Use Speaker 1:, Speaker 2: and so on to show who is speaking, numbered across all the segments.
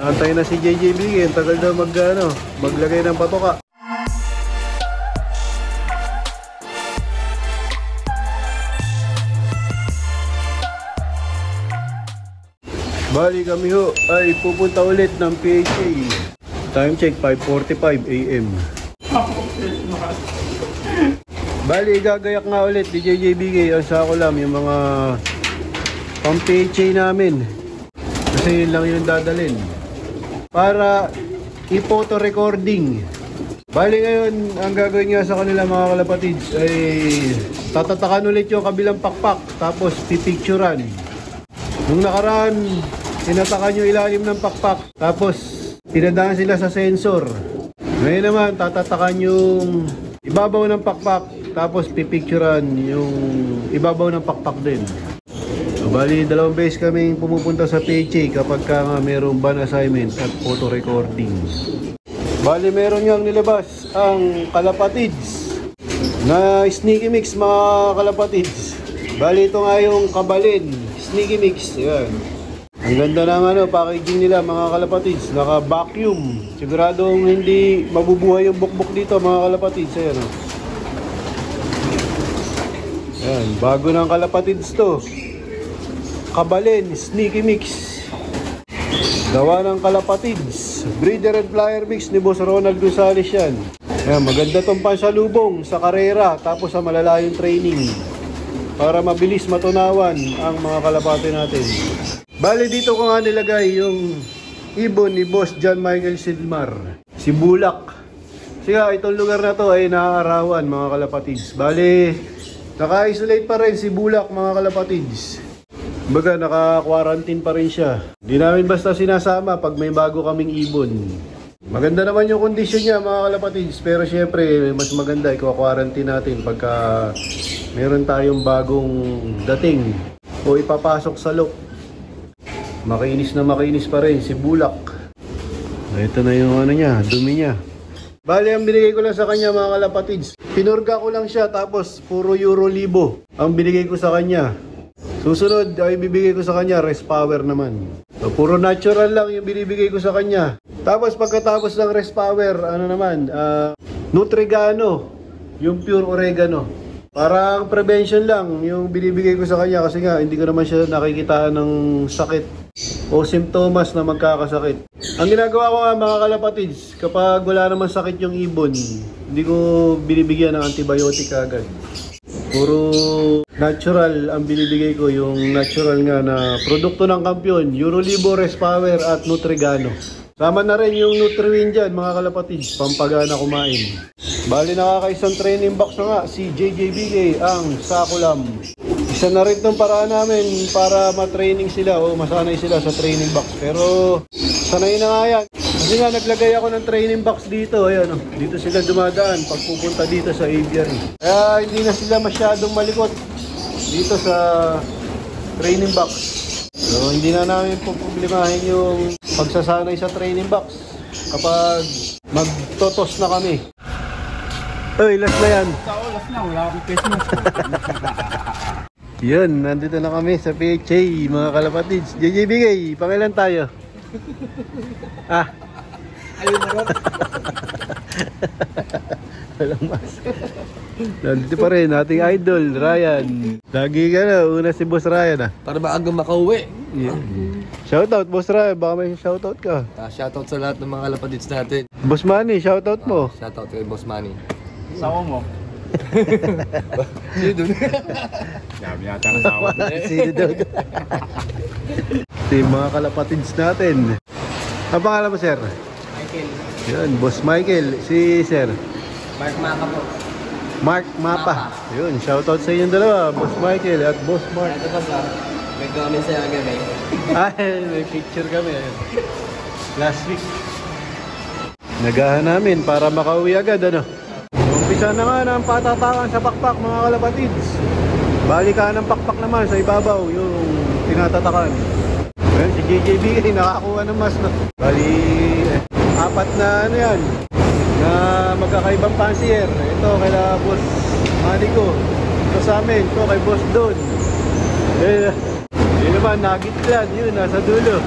Speaker 1: Antay na si JJB, ang tagal daw maglagay ng patoka. Bali kami ho ay pupunta ulit ng PHA. Time check 5:45 AM. Bali gagayak nga ulit ni JJB, ang sako lang yung mga pang PHA namin. Kasi yun lang yung dadalhin para i-photo recording. Bali ngayon ang gagawin nga sa kanila mga kalapatids ay tatatakan ulit yung kabilang pakpak tapos pipicturan. Nung nakaraan tinatakan yung ilalim ng pakpak tapos pinadaan sila sa sensor. Ngayon naman tatatakan yung ibabaw ng pakpak tapos pipicturan yung ibabaw ng pakpak din. So, bali dalawang beses kaming pumupunta sa PHA kapag ka mayroong ban assignment at photo recording. Bali meron niyang nilabas ang kalapatids na sneaky mix mga kalapatids. Bali ito nga yung kabalin sneaky mix. Yan. Ang ganda ng packaging nila mga kalapatids. Naka vacuum. Siguradong hindi mabubuhay yung bukbok dito mga kalapatids. Ayan. Ayan. Bago ng kalapatids to. Kabalin sneaky mix. Gawa ng kalapatids. Breeder and flyer mix ni Boss Ronald Gonzales yan. Ayan, maganda tong pansalubong sa karera tapos sa malalayong training para mabilis matunawan ang mga kalapati natin. Bali dito ko nga nilagay yung ibon ni Boss John Michael Silmar, si Bulak. Siya itong lugar na to ay naaarawan mga kalapatids. Bali naka-isolate pa rin si Bulak mga kalapatids. Baga naka-quarantine pa rin siya. Hindi namin basta sinasama pag may bago kaming ibon. Maganda naman yung kondisyon niya mga kalapatids. Pero syempre mas maganda i-quarantine natin pagka meron tayong bagong dating o ipapasok sa loop. Makinis na makinis pa rin si Bulak. Ito na yung niya, dumi niya. Bali ang binigay ko lang sa kanya mga kalapatids. Pinurga ko lang siya tapos puro euro libo ang binigay ko sa kanya. Susunod ay bibigay ko sa kanya rest power naman. So, puro natural lang yung binibigay ko sa kanya. Tapos pagkatapos ng rest power, Nutrigano, yung pure oregano. Parang prevention lang yung binibigay ko sa kanya kasi nga hindi ko naman siya nakikita ng sakit o simptomas na magkakasakit. Ang ginagawa ko nga mga kalapatids, kapag wala naman sakit yung ibon, hindi ko binibigyan ng antibiotic agad. Puro natural ang binibigay ko, yung natural nga na produkto ng kampiyon, Eurolibo, Rest Power at Nutrigano. Sama na rin yung Nutriwin dyan mga kalapatids, pampagana kumain. Bali nakakaisang training box na nga si JJBK ang Sakulam. Isa na rin itong paraan namin para matraining sila o masanay sila sa training box. Pero sanay na nga yan. Kasi nga naglagay ako ng training box dito. Ayan, dito sila dumadaan pag pupunta dito sa aviary. Kaya hindi na sila masyadong malikot dito sa training box. So hindi na namin problemahin yung pagsasanay sa training box kapag magtotos na kami. Oy, last na yan.
Speaker 2: Last na, wala akong Christmas.
Speaker 1: Yun, nandito na kami sa PHA mga kalapatids. JJBK, pangilan tayo?
Speaker 2: Ayun na rin.
Speaker 1: Walang mas. Nandito pa rin ating idol, Ryan. Lagi ka na, una si Boss Ryan
Speaker 2: Para ba agad makauwi?
Speaker 1: Yeah. Shoutout Boss Ryan, baka may shoutout ka.
Speaker 2: Shoutout sa lahat ng mga kalapatids natin.
Speaker 1: Boss Manny, shoutout mo.
Speaker 2: Shoutout kay Boss Manny.
Speaker 3: Sawa mo.
Speaker 2: Sino dun?
Speaker 3: Dami yata ng sawa.
Speaker 1: Sino daw? Ito yung mga kalapatids natin. Ang pangalan mo, sir?
Speaker 2: Michael.
Speaker 1: Yun, Boss Michael. Si sir?
Speaker 2: Mark Maka po.
Speaker 1: Mark Mapa. Yun, shoutout sa inyong dalawa, Boss Michael at Boss Mark.
Speaker 2: Ito pa sa may comment sa'yo kagabi.
Speaker 1: Ay, may picture kami. Last week. Nagahan namin para makauwi agad, Umpisa na nga ng patatakan sa pakpak, mga kalapatids. Balikan ng pakpak naman sa ibabaw, yung tinatatakan. Ayan, si JJB nakakuha ng mas, Bali, apat na yan. Na magkakaibang pansier. Ito kay Boss Manico. Ito sa amin. Ito kay Boss Don. Yun naman, nagitlan. Yun, nasa dulo.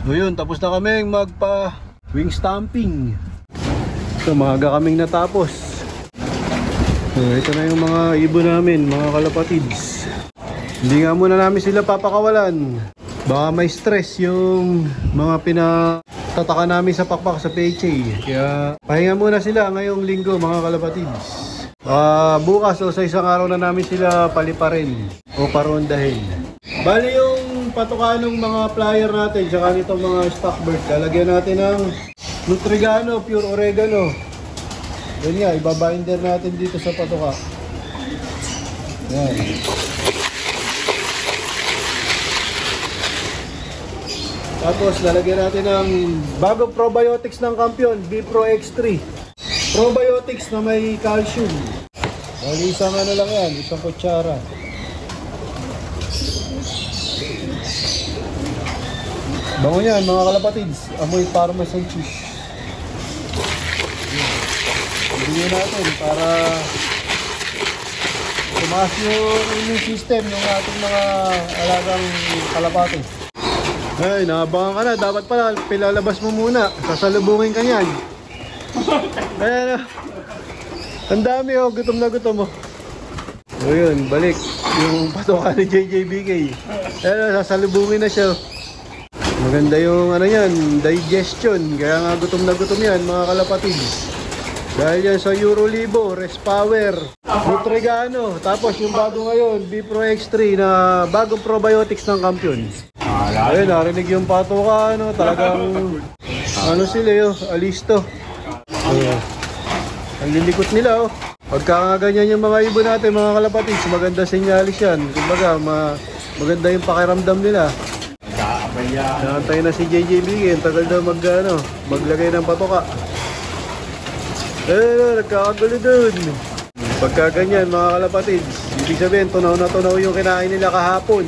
Speaker 1: Ngayon, tapos na kaming magpa wing stamping. Ito, maaga kaming natapos. So, ito na yung mga ibon namin, mga kalapatids. Hindi nga muna namin sila papakawalan. Baka may stress yung mga pinatatakan namin sa pakpak sa PHA. Kaya pahinga muna sila ngayong linggo, mga kalapatids. Bukas o sa isang araw na namin sila paliparin o parondahin. Bali yung patukan ng mga flyer natin tsaka nitong mga stock bird, lalagyan natin ng Nutrigano, pure oregano. Yan nga, ibabinder natin dito sa patuka. Yan. Tapos lalagyan natin ng bagong probiotics ng kampiyon, B-Pro X3. Probiotics na may calcium. Bali isang ano lang yan, isang kutsara. Bango yan mga kalapatids, amoy parmesan cheese. Bigyan natin para tumaas yung immune system ng ating mga alagang kalapati. Ay, naabangan ka na. Dapat pala, pilalabas mo muna. Sasalubungin ka niyan. Ayan, ang dami oh, gutom na gutom oh. So yun, balik yung patoka ni JJBK. Ayan, sasalubungin na siya. Maganda yung ano yan, digestion. Kaya nga gutom na gutom yan mga kalapatids. Dahil yan sa Eurolibo, Respower, Nutrigano. Tapos yung bago ngayon, B-Pro X3 na bagong probiotics ng kampiyon. Ayun, narinig yung patoka, ano, talagang ano sila yun, alisto. Ang lilikot nila, oh. Pagka ganyan yung mga ibon natin, mga kalapatids, maganda senyalis yan. Kumbaga, maganda yung pakiramdam nila. Nakantay na si JJB, tagal daw maglagay ng patoka. Nagkakagulo dun. Pagka ganyan, mga kalapatids, ibig sabihin, tunaw na tunaw yung kinain nila kahapon.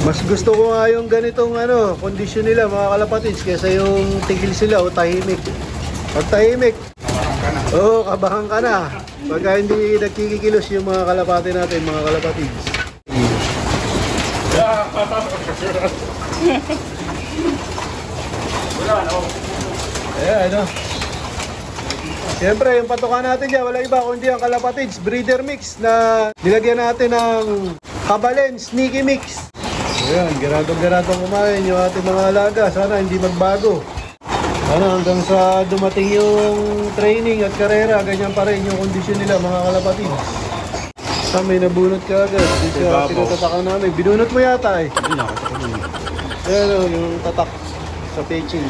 Speaker 1: Mas gusto ko nga yung ganitong kondisyon nila mga kalapatids kaysa yung tigil sila o tahimik. Pag tahimik, kabahan ka na. Pagka hindi nagkikikilos yung mga kalapati natin, mga kalapatids. Ayan, ano. Siyempre, yung patukan natin dyan, wala iba kundi ang kalapatids breeder mix na nilagyan natin ng Kabalen Sneaky Mix. Ayan, garadong kumain yung ating mga alaga. Sana hindi magbago. Sana hanggang sa dumating yung training at karera, ganyan pa rin yung kondisyon nila mga kalapatids. May nabunot ka agad. Dito sa tinatatakan namin. Binunot mo yata eh. Ayan yung tatak sa pitching.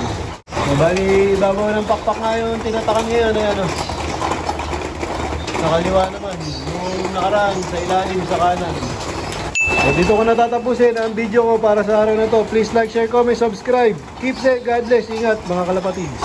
Speaker 1: Bali, bago ng pakpak nga yung tinatakan ngayon. Ayan nakaliwa naman. Yung nakaraan sa ilalim sa kanan. So, dito ko natatapusin ang video ko para sa araw na to. Please like, share, comment, subscribe. Keep safe, God bless. Ingat mga kalapatids.